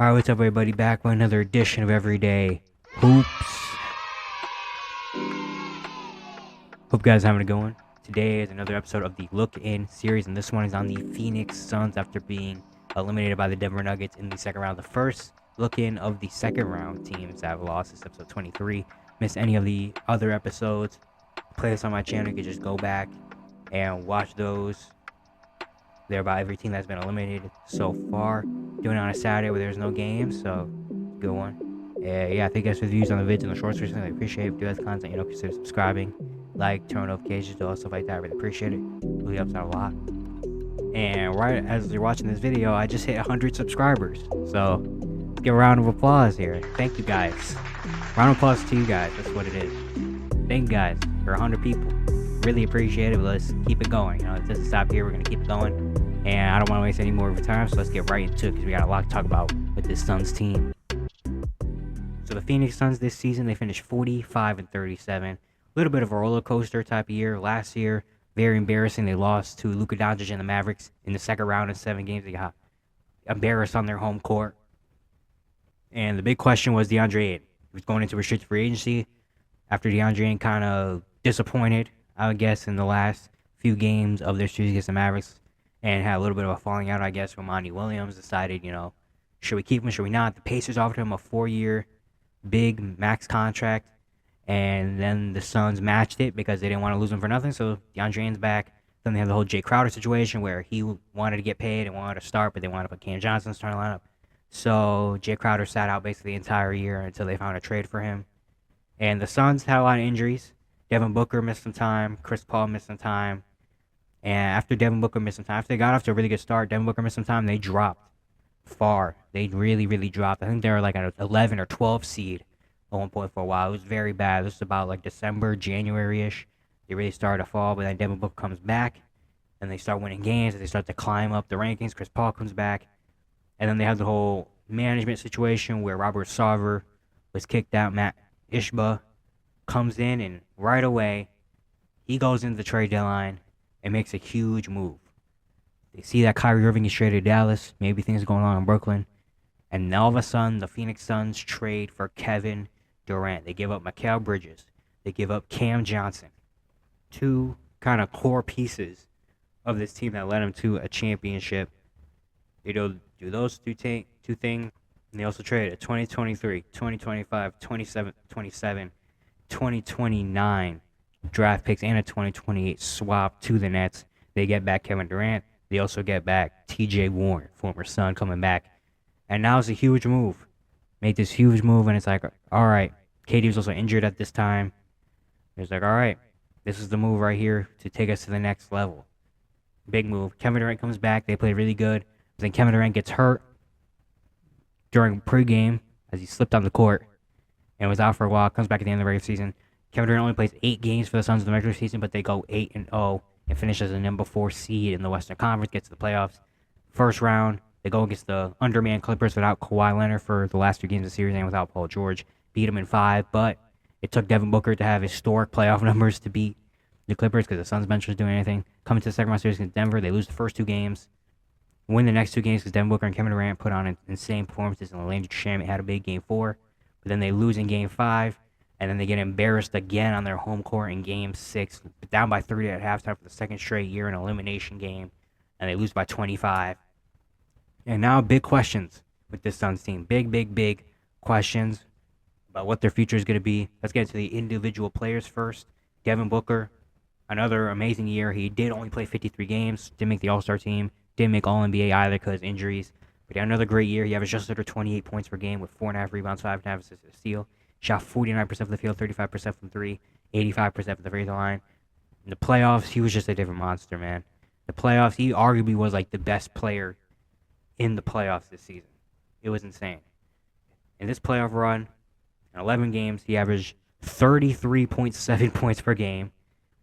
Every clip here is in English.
Alright, what's up everybody? Back with another edition of Everyday Hoops. Hope you guys are having it going. Today is another episode of the Look In series, and this one is on the Phoenix Suns after being eliminated by the Denver Nuggets in the second round. The first look in of the second round teams that have lost is episode 23. Miss any of the other episodes, playlist on my channel, you can just go back and watch those. They're about every team that's been eliminated so far. Doing it on a Saturday where there's no games, so good one. Yeah, thank you guys for the views on the vids and the shorts recently. I appreciate it. If you guys content, consider subscribing, like, turn notifications, do all stuff like that. I really appreciate it. Really helps out a lot. And right as you're watching this video, I just hit 100 subscribers. So let's give a round of applause here. Thank you guys. Round of applause to you guys. That's what it is. Thank you guys for 100 people. Really appreciate it. But let's keep it going. It doesn't stop here. We're gonna keep it going. And I don't want to waste any more of your time, so let's get right into it because we got a lot to talk about with this Suns team. So the Phoenix Suns this season, they finished 45-37. A little bit of a roller coaster type of year. Last year, very embarrassing. They lost to Luka Doncic and the Mavericks in the second round in 7 games. They got embarrassed on their home court. And the big question was DeAndre Ayton. He was going into restricted free agency after DeAndre Ayton kind of disappointed, I would guess, in the last few games of their series against the Mavericks. And had a little bit of a falling out, I guess, when Monty Williams decided, should we keep him, should we not? The Pacers offered him a 4-year big max contract, and then the Suns matched it because they didn't want to lose him for nothing. So DeAndre Ayton's back. Then they have the whole Jay Crowder situation where he wanted to get paid and wanted to start, but they wanted to put Cam Johnson starting lineup. So Jay Crowder sat out basically the entire year until they found a trade for him. And the Suns had a lot of injuries. Devin Booker missed some time. Chris Paul missed some time. And after Devin Booker missed some time, after they got off to a really good start, Devin Booker missed some time, they dropped far. They really, really dropped. I think they were like an 11 or 12 seed at one point for a while. It was very bad. This was about like December, January-ish. They really started to fall, but then Devin Booker comes back, and they start winning games, and they start to climb up the rankings. Chris Paul comes back, and then they have the whole management situation where Robert Sarver was kicked out. Matt Ishba comes in, and right away, he goes into the trade deadline and makes a huge move. They see that Kyrie Irving is traded to Dallas. Maybe things are going on in Brooklyn. And all of a sudden, the Phoenix Suns trade for Kevin Durant. They give up Mikal Bridges. They give up Cam Johnson. 2 kind of core pieces of this team that led them to a championship. They do those two things. And they also traded a 2023, 2025, 27, 2029 draft picks and a 2028 swap to the Nets. They get back Kevin Durant. They also get back TJ Warren, former Sun, coming back. And now it's a huge move. Made this huge move, and it's like, all right. KD was also injured at this time. It's like, all right, this is the move right here to take us to the next level. Big move. Kevin Durant comes back. They play really good. But then Kevin Durant gets hurt during pregame as he slipped on the court and was out for a while. Comes back at the end of the regular season. Kevin Durant only plays 8 games for the Suns in the regular season, but they go 8-0 and finish as a number 4 seed in the Western Conference, gets to the playoffs. First round, they go against the undermanned Clippers without Kawhi Leonard for the last 2 games of the series and without Paul George. Beat them in 5, but it took Devin Booker to have historic playoff numbers to beat the Clippers because the Suns bench was doing anything. Coming to the second round series against Denver, they lose the first 2 games. Win the next 2 games because Devin Booker and Kevin Durant put on insane performances, and Landry Shamet had a big game 4. But then they lose in game 5. And then they get embarrassed again on their home court in Game 6, down by 30 at halftime for the second straight year in an elimination game, and they lose by 25. And now big questions with this Suns team. Big questions about what their future is going to be. Let's get into the individual players first. Devin Booker, another amazing year. He did only play 53 games, didn't make the All-Star team, didn't make All-NBA either because of injuries. But he had another great year. He averaged just under 28 points per game with 4.5 rebounds, 5.5 assists, and a steal. Shot 49% from the field, 35% from 3, 85% from the free throw line. In the playoffs, he was just a different monster, man. The playoffs, he arguably was like the best player in the playoffs this season. It was insane. In this playoff run, in 11 games, he averaged 33.7 points per game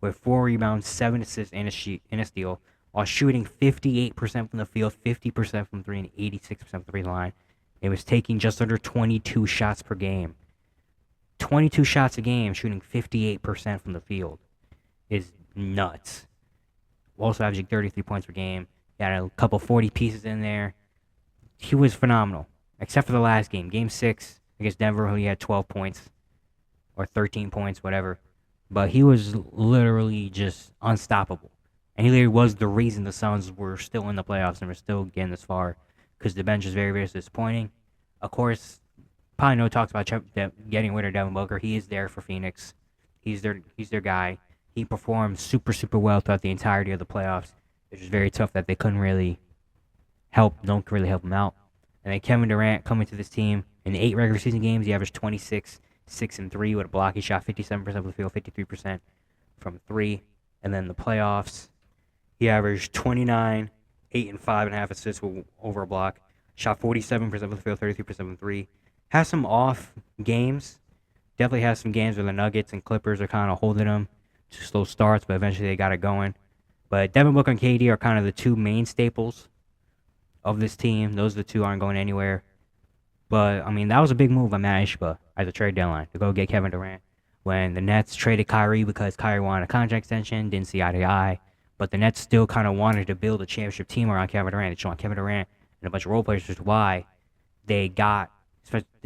with 4 rebounds, 7 assists, and a steal, while shooting 58% from the field, 50% from 3, and 86% from the free throw line. It was taking just under 22 shots per game. 22 shots a game, shooting 58% from the field is nuts. Also averaging 33 points per game. He had a couple 40 pieces in there. He was phenomenal. except for the last game, Game 6 against Denver, he had 12 points or 13 points, whatever. But he was literally just unstoppable. And he literally was the reason the Suns were still in the playoffs and were still getting this far because the bench is very, very disappointing. Of course, probably no talks about getting rid of Devin Booker. He is there for Phoenix. He's their guy. He performed super, super well throughout the entirety of the playoffs. It was very tough that they couldn't really don't really help him out. And then Kevin Durant coming to this team in 8 regular season games, he averaged 26, 6 and 3 with a block. He shot 57% of the field, 53% from 3. And then the playoffs, he averaged 29, 8 and 5.5 assists with over a block. Shot 47% of the field, 33% from 3. Has some off games. Definitely has some games where the Nuggets and Clippers are kind of holding him to slow starts, but eventually they got it going. But Devin Booker and KD are kind of the two main staples of this team. Those are the two aren't going anywhere. But, I mean, that was a big move by Matt Ishbia at the trade deadline to go get Kevin Durant. When the Nets traded Kyrie because Kyrie wanted a contract extension, didn't see eye to eye. But the Nets still kind of wanted to build a championship team around Kevin Durant. They just want Kevin Durant and a bunch of role players, which is why they got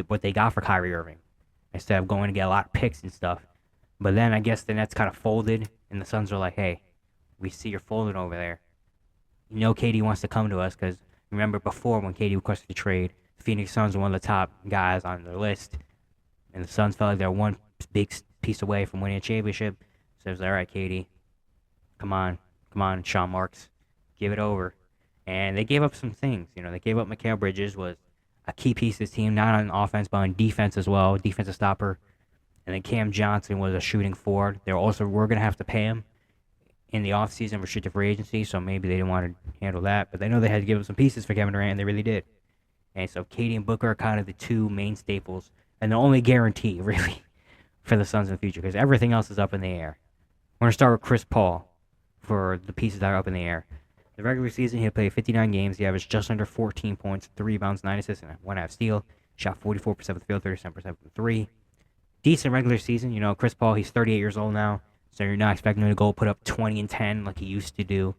what they got for Kyrie Irving instead of going to get a lot of picks and stuff. But then I guess the Nets kind of folded, and the Suns were like, hey, we see you're folding over there. You know KD wants to come to us because remember before when KD requested the trade, the Phoenix Suns were one of the top guys on their list, and the Suns felt like they're one big piece away from winning a championship. So it was like, all right, KD, come on, Sean Marks, give it over. And they gave up some things. They gave up Mikal Bridges, was a key piece of this team, not on offense, but on defense as well, defensive stopper. And then Cam Johnson was a shooting forward. We're going to have to pay him in the offseason restricted free agency, so maybe they didn't want to handle that. But they know they had to give up some pieces for Kevin Durant, and they really did. And so KD and Booker are kind of the two main staples, and the only guarantee, really, for the Suns in the future, because everything else is up in the air. We're going to start with Chris Paul for the pieces that are up in the air. The regular season, he played 59 games. He averaged just under 14 points, 3 rebounds, 9 assists, and 1.5 steal. Shot 44% of the field, 37% from 3. Decent regular season. Chris Paul, he's 38 years old now, so you're not expecting him to go put up 20 and 10 like he used to do.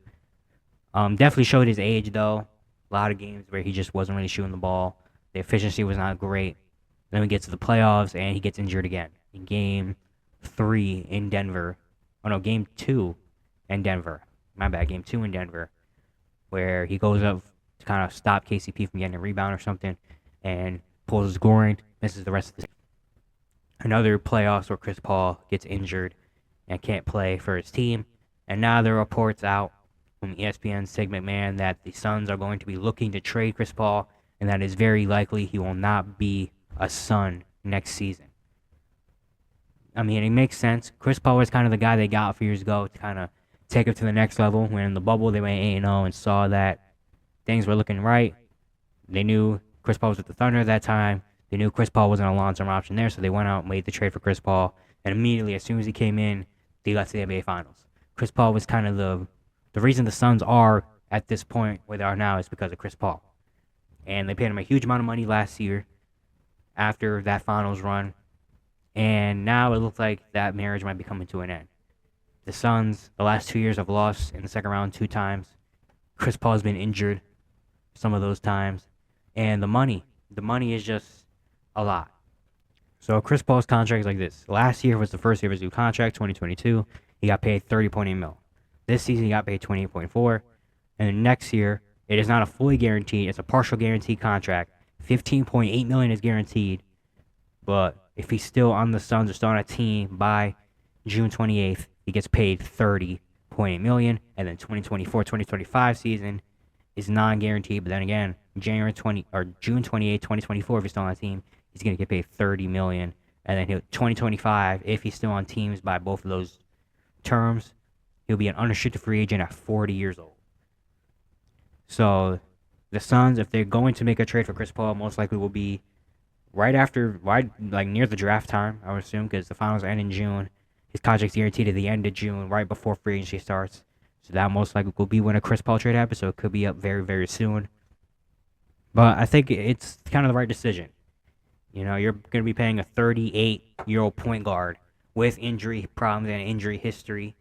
Definitely showed his age, though. A lot of games where he just wasn't really shooting the ball. The efficiency was not great. Then we get to the playoffs, and he gets injured again. In Game 3 in Denver. Oh, no, Game 2 in Denver. My bad, Game 2 in Denver. Where he goes up to kind of stop KCP from getting a rebound or something and pulls his groin, misses the rest of the season. Another playoffs where Chris Paul gets injured and can't play for his team. And now there are reports out from ESPN's Sig McMahon that the Suns are going to be looking to trade Chris Paul, and that is very likely he will not be a Sun next season. I mean, it makes sense. Chris Paul was kind of the guy they got a few years ago to kind of take it to the next level. When in the bubble, they went 8-0 and saw that things were looking right. They knew Chris Paul was with the Thunder at that time. They knew Chris Paul wasn't a long-term option there, so they went out and made the trade for Chris Paul. And immediately, as soon as he came in, they got to the NBA Finals. Chris Paul was kind of the reason the Suns are at this point where they are now is because of Chris Paul. And they paid him a huge amount of money last year after that Finals run. And now it looks like that marriage might be coming to an end. The Suns, the last 2 years, have lost in the second round 2 times. Chris Paul has been injured some of those times. And the money is just a lot. So Chris Paul's contract is like this. Last year was the first year of his new contract, 2022. He got paid $30.8 million. This season he got paid $28.4. And then next year, it is not a fully guaranteed, it's a partial guaranteed contract. $15.8 million is guaranteed. But if he's still on the Suns or still on a team by June 28th, he gets paid $30.8 million. And then 2024-2025 season is non-guaranteed. But then again, June 28th, 2024, if he's still on a team, he's going to get paid $30 million. And then 2025, if he's still on teams by both of those terms, he'll be an unrestricted free agent at 40 years old. So the Suns, if they're going to make a trade for Chris Paul, most likely will be right near the draft time, I would assume, because the finals end in June. His contract's guaranteed at the end of June, right before free agency starts. So that most likely will be when a Chris Paul trade happens, so it could be up very, very soon. But I think it's kind of the right decision. You're going to be paying a 38-year-old point guard with injury problems and injury history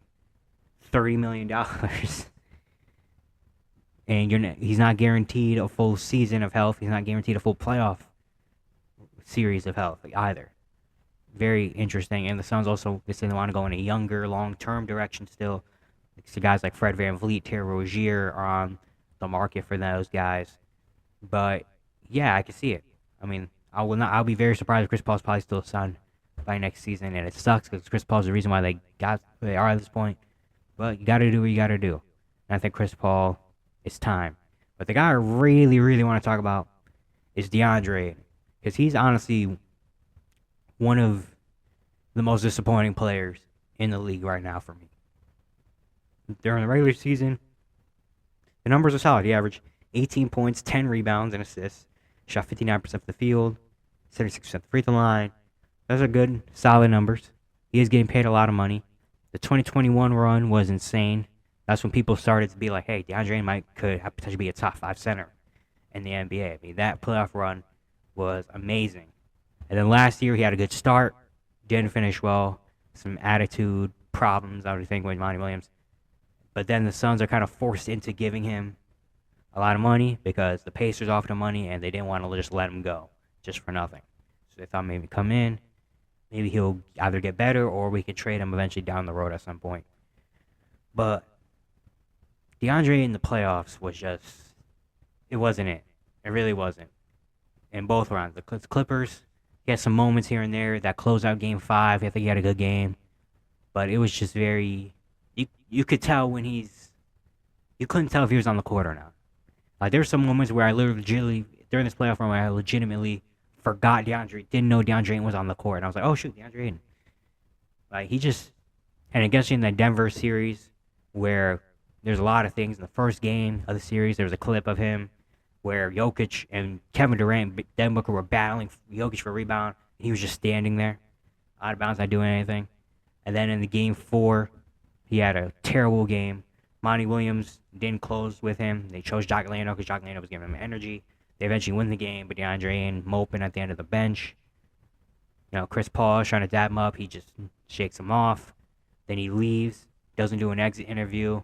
$30 million. and he's not guaranteed a full season of health. He's not guaranteed a full playoff series of health either. Very interesting. And the Suns also they say they want to go in a younger, long-term direction still. So guys like Fred VanVleet, Terry Rozier are on the market for those guys. But yeah, I can see it. I mean, I will not. I'll be very surprised if Chris Paul's probably still signed by next season, and it sucks because Chris Paul's the reason why they are at this point. But you got to do what you got to do. And I think Chris Paul, it's time. But the guy I really, really want to talk about is DeAndre, because he's honestly one of the most disappointing players in the league right now for me. During the regular season, the numbers are solid. He averaged 18 points, 10 rebounds, and assists. Shot 59% from the field, 76% the free throw line. Those are good, solid numbers. He is getting paid a lot of money. The 2021 run was insane. That's when people started to be like, hey, DeAndre could potentially be a top 5 center in the NBA. I mean, that playoff run was amazing. And then last year, he had a good start. Didn't finish well. Some attitude problems, I would think, with Monty Williams. But then the Suns are kind of forced into giving him a lot of money because the Pacers offered him money and they didn't want to just let him go just for nothing. So they thought maybe come in, maybe he'll either get better or we could trade him eventually down the road at some point. But DeAndre in the playoffs was just, it wasn't it. It really wasn't. In both rounds. The Clippers, he had some moments here and there. That closeout game 5, I think he had a good game. But it was just very, you could tell when you couldn't tell if he was on the court or not. Like, there were some moments where I literally, during this playoff run, where I legitimately forgot didn't know DeAndre Ayton was on the court. And I was like, oh, shoot, DeAndre Ayton. Like, he just, and especially in the Denver series, where there's a lot of things. In the first game of the series, there was a clip of him where Jokic and Kevin Durant and Devin Booker were battling Jokic for a rebound. He was just standing there, out of bounds, not doing anything. And then in the game 4, he had a terrible game. Monty Williams didn't close with him. They chose Jock Lando because Jock Lando was giving him energy. They eventually win the game, but DeAndre Ayton moping at the end of the bench. You know, Chris Paul is trying to dab him up. He just shakes him off. Then he leaves, doesn't do an exit interview.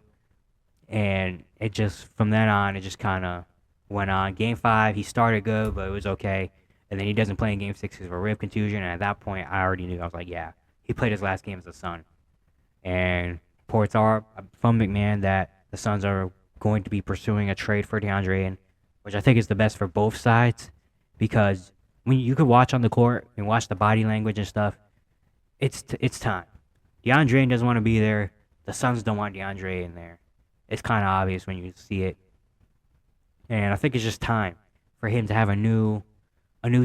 And it just, from then on, it just kind of went on. Game 5, he started good, but it was okay. And then he doesn't play in Game 6 because of a rib contusion. And at that point, I already knew. I was like, yeah, he played his last game as a Sun. And reports are from McMahon that the Suns are going to be pursuing a trade for DeAndre Ayton, which I think is the best for both sides, because when you could watch on the court and watch the body language and stuff, it's time. DeAndre Ayton doesn't want to be there. The Suns don't want DeAndre Ayton there. It's kind of obvious when you see it, and I think it's just time for him to have a new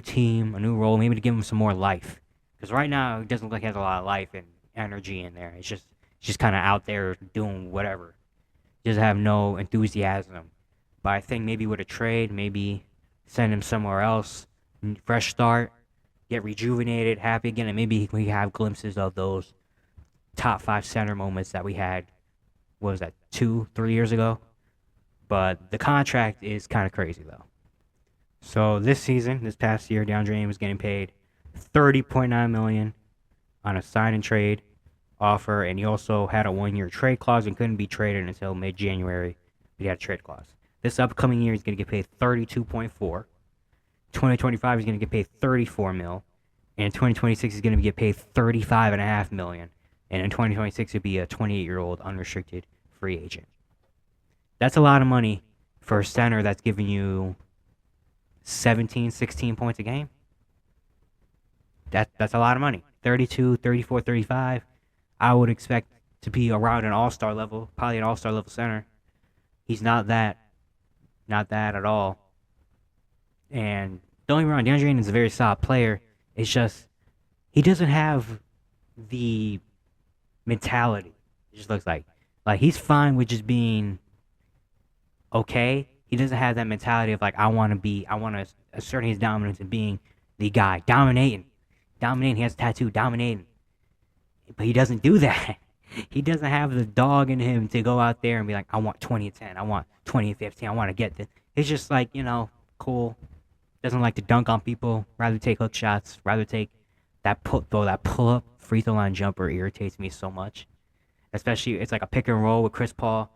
team, a new role, maybe to give him some more life. Because right now it doesn't look like he has a lot of life and energy in there. It's just kind of out there doing whatever. He doesn't have no enthusiasm. But I think maybe with a trade, maybe send him somewhere else, fresh start, get rejuvenated, happy again, and maybe we have glimpses of those top 5 center moments that we had, what was that, 2-3 years ago? But the contract is kind of crazy, though. So this past year, DeAndre Ayton was getting paid $30.9 million on a sign and trade offer, and he also had a 1-year trade clause and couldn't be traded until mid-January. But he had a trade clause. This upcoming year, he's going to get paid $32.4. 2025, he's going to get paid $34 million, and in 2026, he's going to get paid $35.5 million. And in 2026, he'll be a 28-year-old unrestricted free agent. That's a lot of money for a center that's giving you 17, 16 points a game. That's a lot of money. 32, 34, 35. I would expect to be around an all-star level, probably an all-star level center. He's not that at all. And don't get me wrong, DeAndre Ayton is a very solid player. It's just he doesn't have the mentality. It just looks like he's fine with just being okay. He doesn't have that mentality of like I want to assert his dominance and being the guy, dominating. He has a tattoo, dominating. But he doesn't do that. He doesn't have the dog in him to go out there and be like, I want 20 and 10. I want 20 and 15. I want to get this. It's just like, cool. Doesn't like to dunk on people. Rather take hook shots. Rather take that pull-up free throw line jumper irritates me so much. Especially, it's like a pick and roll with Chris Paul.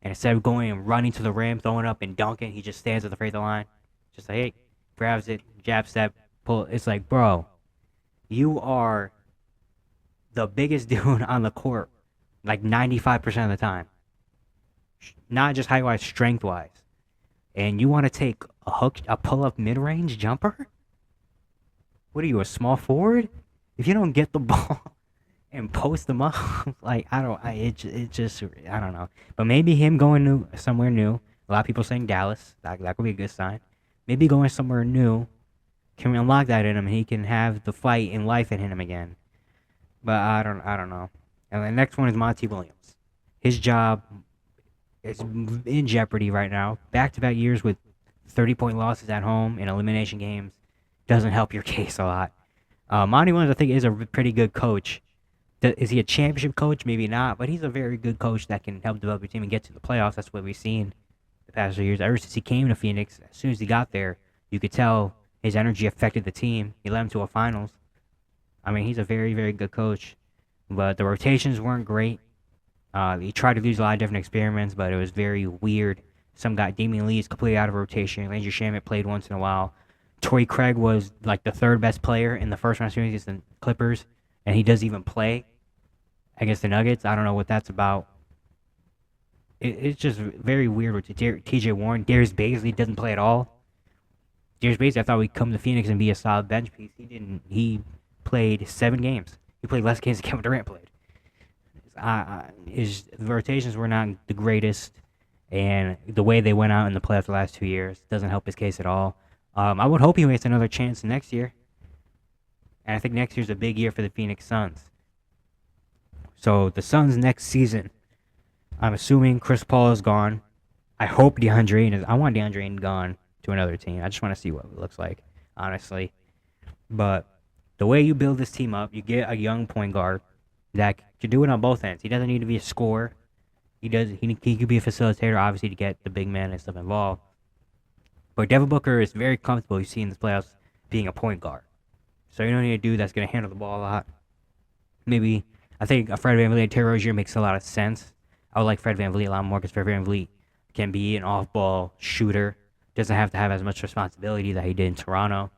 And instead of going and running to the rim, throwing up and dunking, he just stands at the free throw line. Just like, hey, grabs it, jab step, pull. It's like, bro, you are the biggest dude on the court, like 95% of the time. Not just height wise, strength wise. And you want to take a pull up mid range jumper? What are you, a small forward? If you don't get the ball and post them up, like I don't know. But maybe him going somewhere new. A lot of people saying Dallas. That could be a good sign. Maybe going somewhere new can unlock that in him, and he can have the fight and life in him again. But I don't know. And the next one is Monty Williams. His job is in jeopardy right now. Back-to-back years with 30-point losses at home in elimination games doesn't help your case a lot. Monty Williams, I think, is a pretty good coach. Is he a championship coach? Maybe not, but he's a very good coach that can help develop your team and get to the playoffs. That's what we've seen the past few years. Ever since he came to Phoenix, as soon as he got there, you could tell his energy affected the team. He led them to a finals. I mean, he's a very, very good coach. But the rotations weren't great. He tried to use a lot of different experiments, but it was very weird. Some guy, Damian Lee, is completely out of rotation. Landry Shamet played once in a while. Torrey Craig was like the third best player in the first round series against the Clippers, and he doesn't even play against the Nuggets. I don't know what that's about. It's just very weird with TJ Warren. Darius Bazley doesn't play at all. Darius Bazley, I thought would come to Phoenix and be a solid bench piece. He didn't. He played 7 games. He played less games than Kevin Durant played. His rotations were not the greatest, and the way they went out in the playoffs the last 2 years doesn't help his case at all. I would hope he gets another chance next year, and I think next year's a big year for the Phoenix Suns. So the Suns next season, I'm assuming Chris Paul is gone. I hope DeAndre Ayton is. I want DeAndre Ayton gone to another team. I just want to see what it looks like, honestly. But the way you build this team up, you get a young point guard that can do it on both ends. He doesn't need to be a scorer. He could be a facilitator, obviously, to get the big man and stuff involved. But Devin Booker is very comfortable, you see in the playoffs, being a point guard. So you don't need a dude that's going to handle the ball a lot. Maybe, I think a Fred VanVleet and Terry Rozier makes a lot of sense. I would like Fred VanVleet a lot more because Fred VanVleet can be an off-ball shooter. Doesn't have to have as much responsibility that he did in Toronto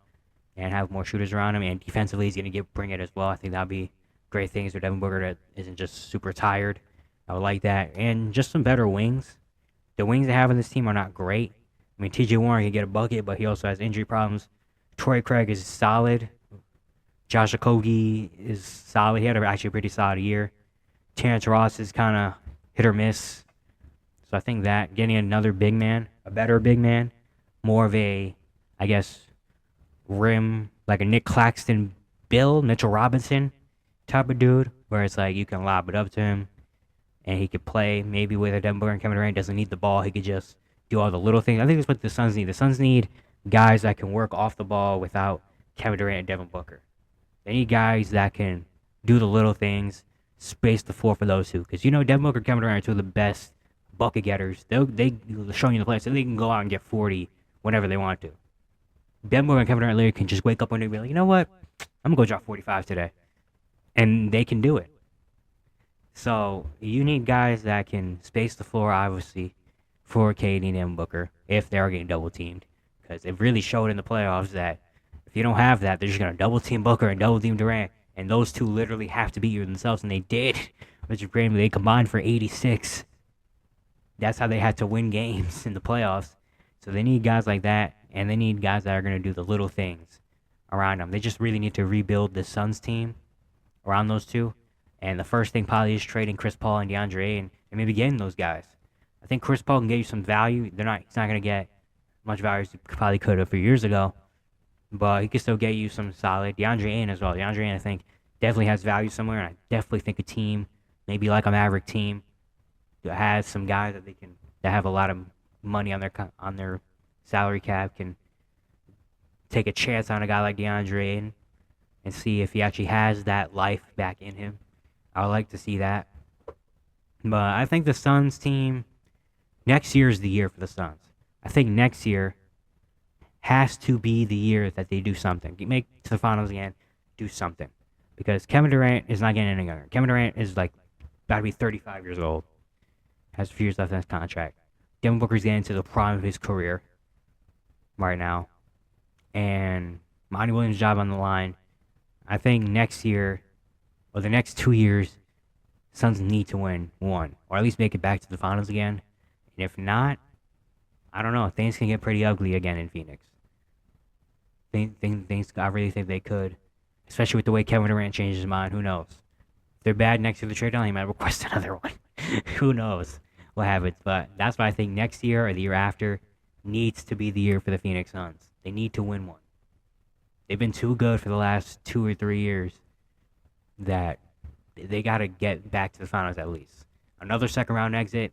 and have more shooters around him. And defensively, he's going to bring it as well. I think that would be great things for Devin Booker that isn't just super tired. I would like that. And just some better wings. The wings they have in this team are not great. I mean, TJ Warren can get a bucket, but he also has injury problems. Torrey Craig is solid. Josh Okogie is solid. He had actually a pretty solid year. Terrence Ross is kind of hit or miss. So I think that getting another big man, a better big man, more of a, I guess, rim, like a Nick Claxton build, Mitchell Robinson type of dude, where it's like you can lob it up to him and he could play maybe with a Devin Booker and Kevin Durant doesn't need the ball. He could just do all the little things. I think that's what the Suns need. The Suns need guys that can work off the ball without Kevin Durant and Devin Booker. They need guys that can do the little things, space the floor for those two. Because, Devin Booker and Kevin Durant are two of the best bucket getters. They show you the play, so they can go out and get 40 whenever they want to. Devin Booker and Kevin Durant can just wake up one day and be like, you know what? I'm going to go drop 45 today. And they can do it. So you need guys that can space the floor, obviously, for KD and Devin Booker if they are getting double teamed. Because it really showed in the playoffs that if you don't have that, they're just going to double team Booker and double team Durant. And those two literally have to beat you themselves. And they did. Which is great. They combined for 86. That's how they had to win games in the playoffs. So they need guys like that. And they need guys that are going to do the little things around them. They just really need to rebuild the Suns team around those two. And the first thing probably is trading Chris Paul and DeAndre Ayton and maybe getting those guys. I think Chris Paul can get you some value. He's not going to get much value as he probably could have a few years ago. But he can still get you some solid DeAndre Ayton as well. DeAndre Ayton, I think, definitely has value somewhere. And I definitely think a team, maybe like a Maverick team, that has some guys that have a lot of money on their salary cap can take a chance on a guy like DeAndre Ayton and see if he actually has that life back in him. I would like to see that. But I think the Suns team, next year is the year for the Suns. I think next year has to be the year that they do something. Make it to the finals again, do something. Because Kevin Durant is not getting any younger. Kevin Durant is about to be 35 years old. has a few years left in his contract. Devin Booker's getting to the prime of his career right now, and Monty Williams' job on the line. I think next year or the next 2 years, Suns need to win one, or at least make it back to the finals again. And if not, I don't know. Things can get pretty ugly again in Phoenix. Things I really think they could, especially with the way Kevin Durant changed his mind. Who knows? If they're bad next to the trade deadline, he might request another one. Who knows what happens? But that's why I think next year or the year after needs to be the year for the Phoenix Suns. They need to win one. They've been too good for the last 2 or 3 years that they got to get back to the finals at least. Another second round exit,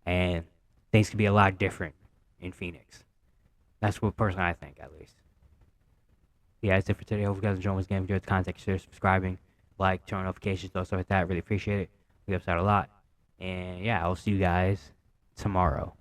and things could be a lot different in Phoenix. That's what personally I think, at least. Yeah, that's it for today. Hope you guys enjoyed this game. If you enjoyed the content, consider subscribing, like, turn on notifications, stuff like that. Really appreciate it. We helps out a lot. And yeah, I'll see you guys tomorrow.